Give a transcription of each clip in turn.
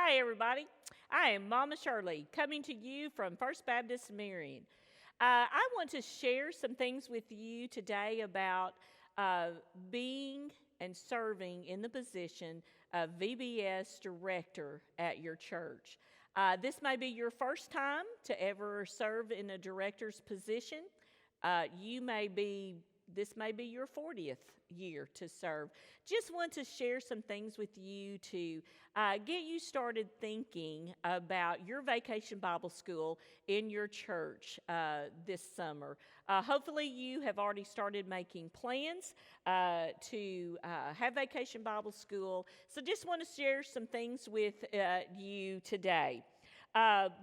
Hi, everybody. I am Momma Shirley, coming to you from First Baptist Marion. I want to share some things with you today about being and serving in the position of VBS Director at your church. This may be your first time to ever serve in a director's position. This may be your 40th year to serve. Just want to share some things with you to get you started thinking about your vacation Bible school in your church this summer. Hopefully you have already started making plans to have vacation Bible school. So just want to share some things with you today.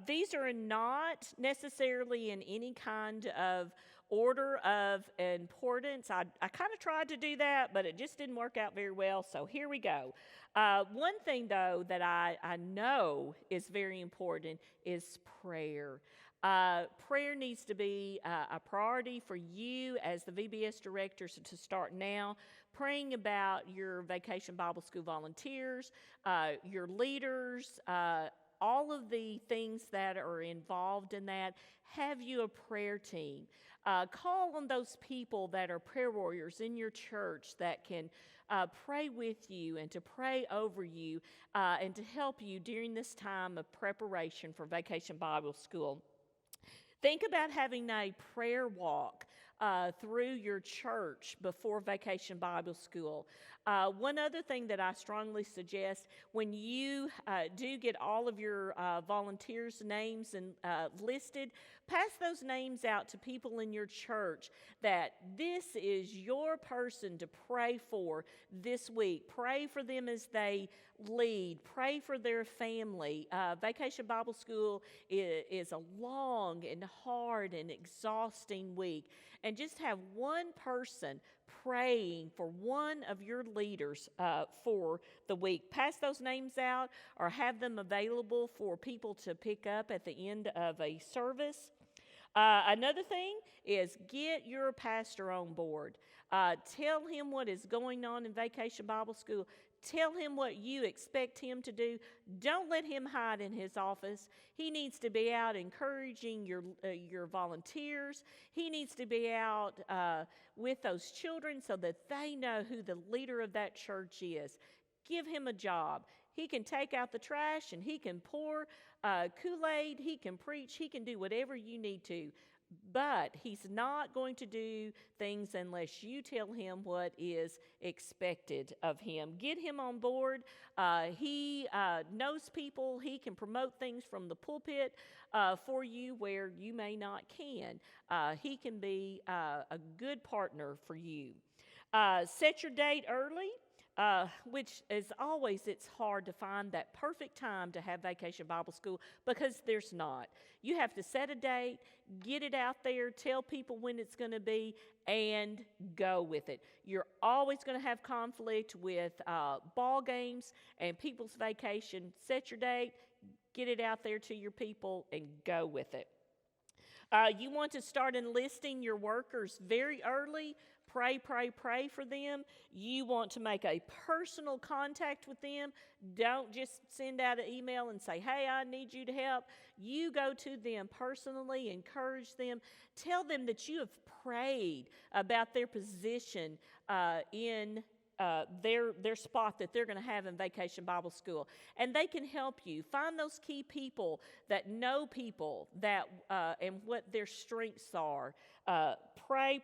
These are not necessarily in any kind of order of importance. I kind of tried to do that, but it just didn't work out very well, so here we go. One thing, though, that I know is very important is prayer. Prayer needs to be a priority for you as the VBS directors to start now, praying about your Vacation Bible School volunteers, your leaders, all of the things that are involved in that. Have you a prayer team? Call on those people that are prayer warriors in your church that can pray with you and to pray over you and to help you during this time of preparation for Vacation Bible School. Think about having a prayer walk through your church before Vacation Bible School. One other thing that I strongly suggest, when you do get all of your volunteers' names and listed, pass those names out to people in your church that this is your person to pray for this week. Pray for them as they lead. Pray for their family. Vacation Bible School is a long and hard and exhausting week. And just have one person praying for one of your leaders for the week. Pass those names out or have them available for people to pick up at the end of a service. Another thing is get your pastor on board. Tell him what is going on in Vacation Bible School. Tell him what you expect him to do. Don't let him hide in his office. He needs to be out encouraging your volunteers. He needs to be out with those children so that they know who the leader of that church is. Give him a job. He can take out the trash and he can pour Kool-Aid. He can preach. He can do whatever you need to. But he's not going to do things unless you tell him what is expected of him. Get him on board. He knows people. He can promote things from the pulpit for you where you may not can. He can be a good partner for you. Set your date early. Which is always, it's hard to find that perfect time to have Vacation Bible School because there's not. You have to set a date, get it out there, tell people when it's going to be, and go with it. You're always going to have conflict with ball games and people's vacation. Set your date, get it out there to your people, and go with it. You want to start enlisting your workers very early. Pray for them. You want to make a personal contact with them. Don't just send out an email and say, hey, I need you to help. You go to them personally, encourage them. Tell them that you have prayed about their position in their spot that they're going to have in Vacation Bible School. And they can help you. Find those key people that know people that and what their strengths are. Pray,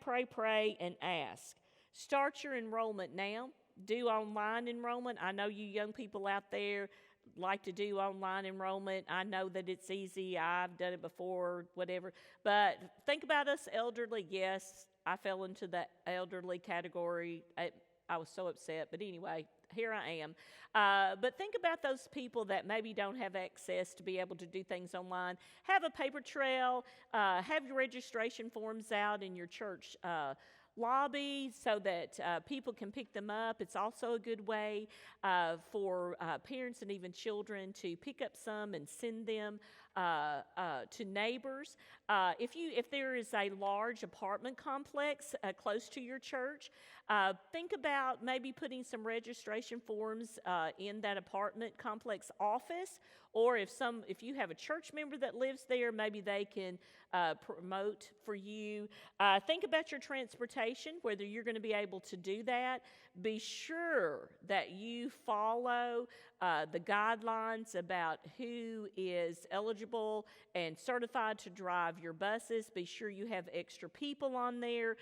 and ask. Start your enrollment now. Do online enrollment. I know you young people out there like to do online enrollment. I know that it's easy. I've done it before, whatever. But think about us elderly. Yes, I fell into the elderly category. I was so upset. But anyway, here I am. But think about those people that maybe don't have access to be able to do things online. Have a paper trail. Have your registration forms out in your church lobby so that people can pick them up. It's also a good way for parents and even children to pick up some and send them to neighbors. If there is a large apartment complex close to your church, think about maybe putting some registration forms in that apartment complex office, or if you have a church member that lives there, maybe they can promote for you. Think about your transportation, whether you're going to be able to do that. Be sure that you follow the guidelines about who is eligible and certified to drive your buses. Be sure you have extra people on there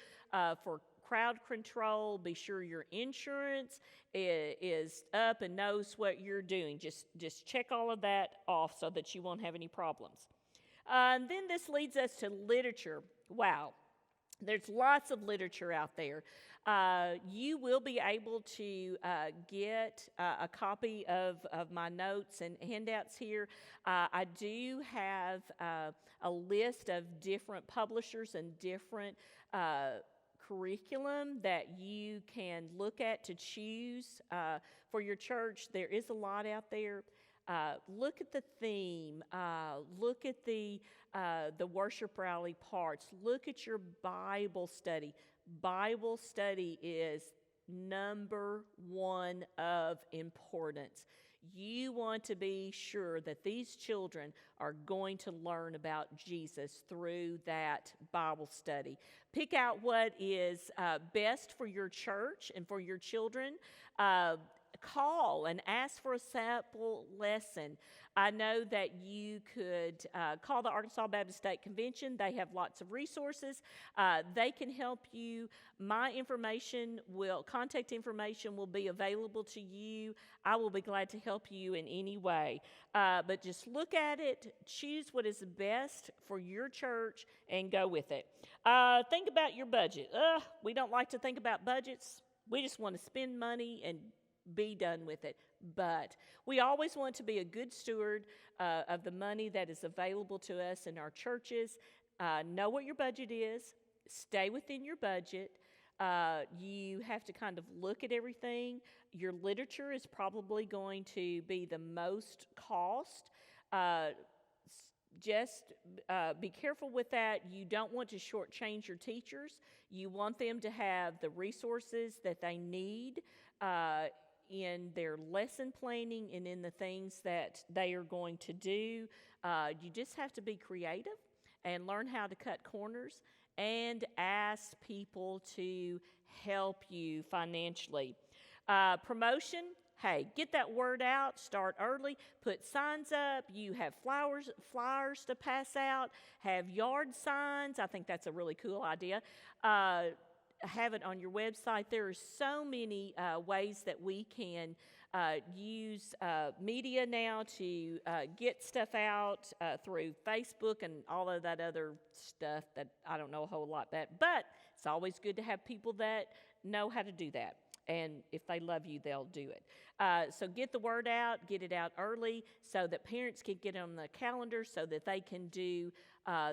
for crowd control. Be sure your insurance is up and knows what you're doing. Just check all of that off so that you won't have any problems. And then this leads us to literature. Wow, there's lots of literature out there. You will be able to get a copy of my notes and handouts here. I do have a list of different publishers and different curriculum that you can look at to choose for your church. There is a lot out there. Look at the theme. Look at the worship rally parts. Look at your Bible study. Bible study is number one of importance. You want to be sure that these children are going to learn about Jesus through that Bible study. Pick out what is best for your church and for your children. Call and ask for a sample lesson. I know that you could call the Arkansas Baptist State Convention. They have lots of resources. They can help you. My contact information will be available to you. I will be glad to help you in any way. But just look at it, choose what is best for your church, and go with it. Think about your budget. We don't like to think about budgets. We just want to spend money and be done with it. But we always want to be a good steward of the money that is available to us in our churches. Know what your budget is. Stay within your budget. You have to kind of look at everything. Your literature is probably going to be the most cost. Just be careful with that. You don't want to shortchange your teachers. You want them to have the resources that they need in their lesson planning and in the things that they are going to do. You just have to be creative and learn how to cut corners and ask people to help you financially. Promotion. Hey, get that word out, start early, put signs up, you have flyers to pass out, have yard signs. I think that's a really cool idea. Have it on your website. There are so many ways that we can use media now to get stuff out through Facebook and all of that other stuff that I don't know a whole lot about. But it's always good to have people that know how to do that. And if they love you, they'll do it. So get the word out, get it out early so that parents can get on the calendar so that they can do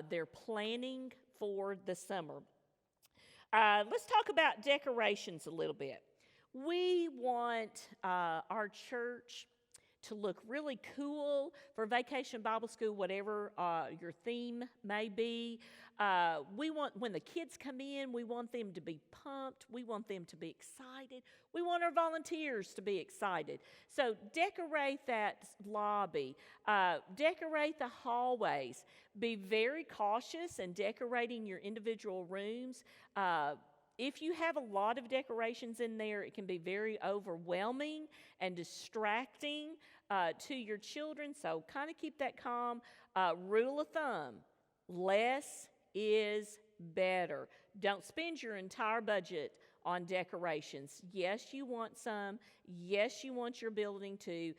their planning for the summer. Let's talk about decorations a little bit. We want our church to look really cool for Vacation Bible School, whatever your theme may be. We want, when the kids come in, we want them to be pumped. We want them to be excited. We want our volunteers to be excited. So decorate that lobby. Decorate the hallways. Be very cautious in decorating your individual rooms. If you have a lot of decorations in there, it can be very overwhelming and distracting to your children. So kind of keep that calm. Rule of thumb, less is better. Don't spend your entire budget on decorations. Yes, you want some. Yes, you want your building to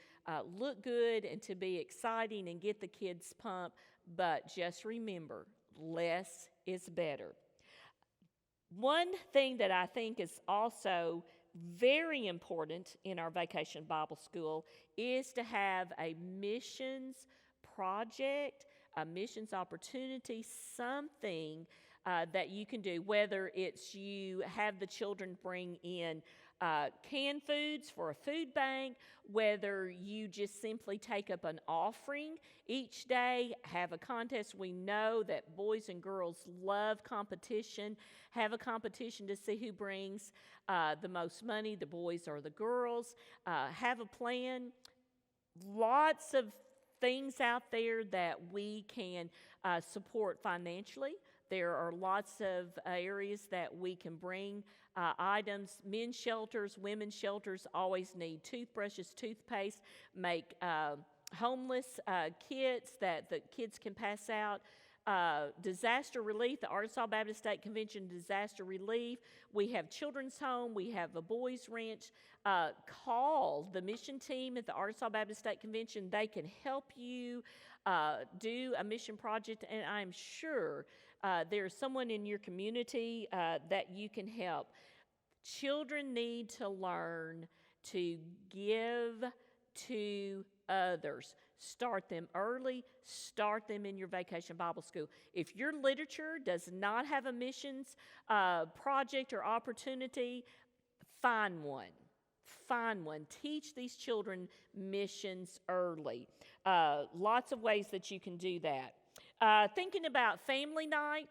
look good and to be exciting and get the kids pumped. But just remember, less is better. One thing that I think is also very important in our Vacation Bible School is to have a missions project, a missions opportunity, something that you can do, whether it's you have the children bring in canned foods for a food bank, whether you just simply take up an offering each day, have a contest. We know that boys and girls love competition. Have a competition to see who brings the most money, the boys or the girls. Have a plan. Lots of things out there that we can support financially. There are lots of areas that we can bring items. Men's shelters, women's shelters always need toothbrushes, toothpaste, make homeless kits that the kids can pass out. Disaster relief, the Arkansas Baptist State Convention disaster relief. We have children's home. We have a boys ranch. Call the mission team at the Arkansas Baptist State Convention. They can help you do a mission project, and I'm sure there's someone in your community that you can help. Children need to learn to give to others. Start them early. Start them in your Vacation Bible School. If your literature does not have a missions project or opportunity, find one. Find one. Teach these children missions early. Lots of ways that you can do that. Thinking about family night.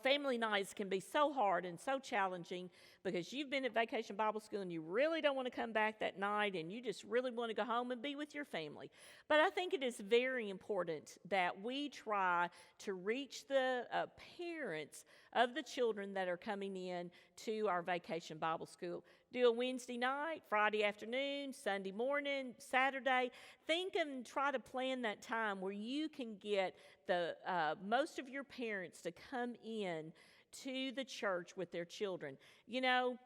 Family nights can be so hard and so challenging because you've been at Vacation Bible School and you really don't want to come back that night and you just really want to go home and be with your family. But I think it is very important that we try to reach the parents of the children that are coming in to our Vacation Bible School. Do a Wednesday night, Friday afternoon, Sunday morning, Saturday. Think and try to plan that time where you can get the most of your parents to come in to the church with their children. You know,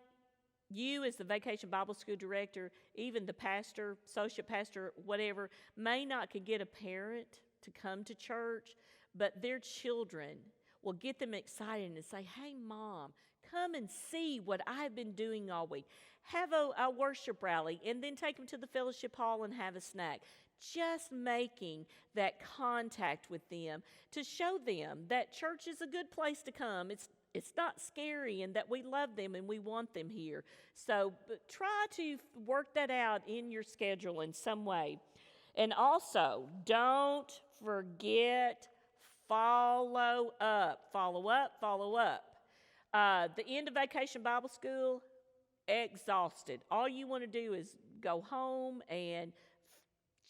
you as the Vacation Bible School director, even the pastor, associate pastor, whatever, may not could get a parent to come to church, but their children will get them excited and say, "Hey, Mom, come and see what I've been doing all week." Have a worship rally and then take them to the fellowship hall and have a snack. Just making that contact with them to show them that church is a good place to come. It's not scary and that we love them and we want them here. So try to work that out in your schedule in some way. And also, don't forget follow up. Follow up, follow up. The end of Vacation Bible School, exhausted. All you want to do is go home and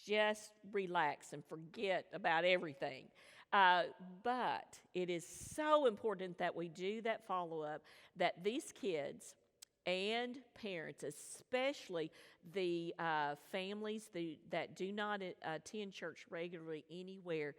just relax and forget about everything. But it is so important that we do that follow-up, that these kids and parents, especially the families that do not attend church regularly anywhere,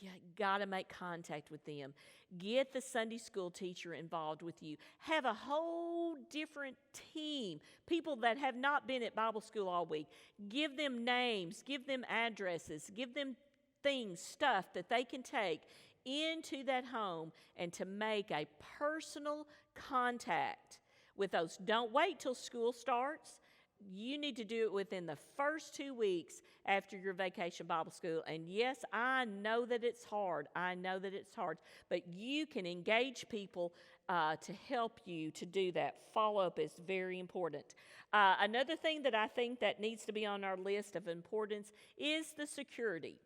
you got to make contact with them. Get the Sunday school teacher involved with you. Have a whole different team, people that have not been at Bible school all week. Give them names, give them addresses, give them things, stuff that they can take into that home and to make a personal contact with those. Don't wait till school starts. You need to do it within the first 2 weeks after your Vacation Bible School. And yes, I know that it's hard. But you can engage people to help you to do that. Follow-up is very important. Another thing that I think that needs to be on our list of importance is the security.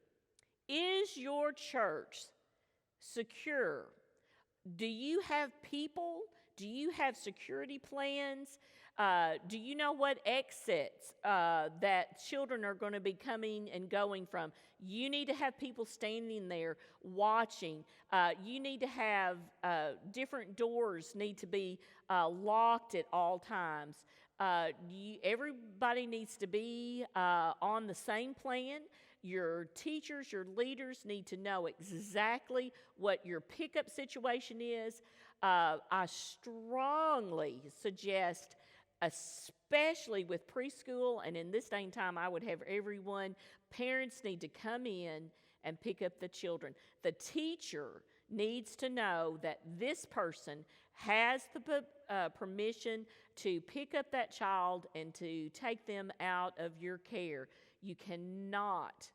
Is your church secure? Do you have people? Do you have security plans? Do you know what exits that children are going to be coming and going from? You need to have people standing there watching. You need to have different doors need to be locked at all times. Everybody needs to be on the same plan. Your teachers, your leaders need to know exactly what your pickup situation is. I strongly suggest, especially with preschool, and in this day and time, I would have everyone, parents need to come in and pick up the children. The teacher needs to know that this person has the permission to pick up that child and to take them out of your care. You cannot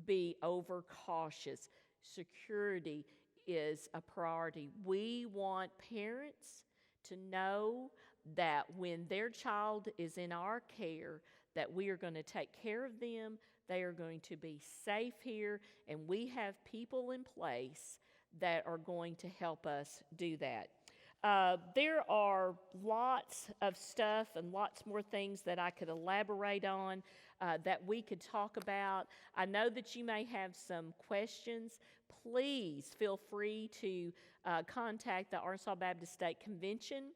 be overcautious. Security is a priority. We want parents to know that when their child is in our care, that we are going to take care of them. They are going to be safe here, and we have people in place that are going to help us do that. There are lots of stuff and lots more things that I could elaborate on, that we could talk about. I know that you may have some questions. Please feel free to contact the Arkansas Baptist State Convention,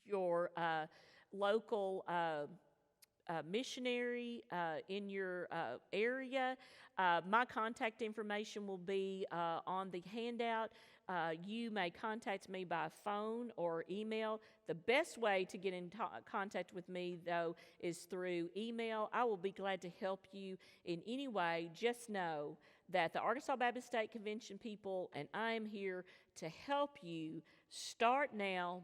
your local missionary in your area. My contact information will be on the handout. You may contact me by phone or email. The best way to get in contact with me, though, is through email. I will be glad to help you in any way. Just know that the Arkansas Baptist State Convention people and I am here to help you start now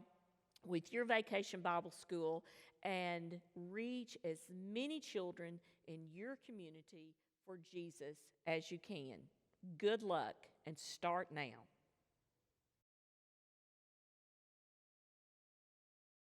with your Vacation Bible School and reach as many children in your community for Jesus as you can. Good luck, and start now.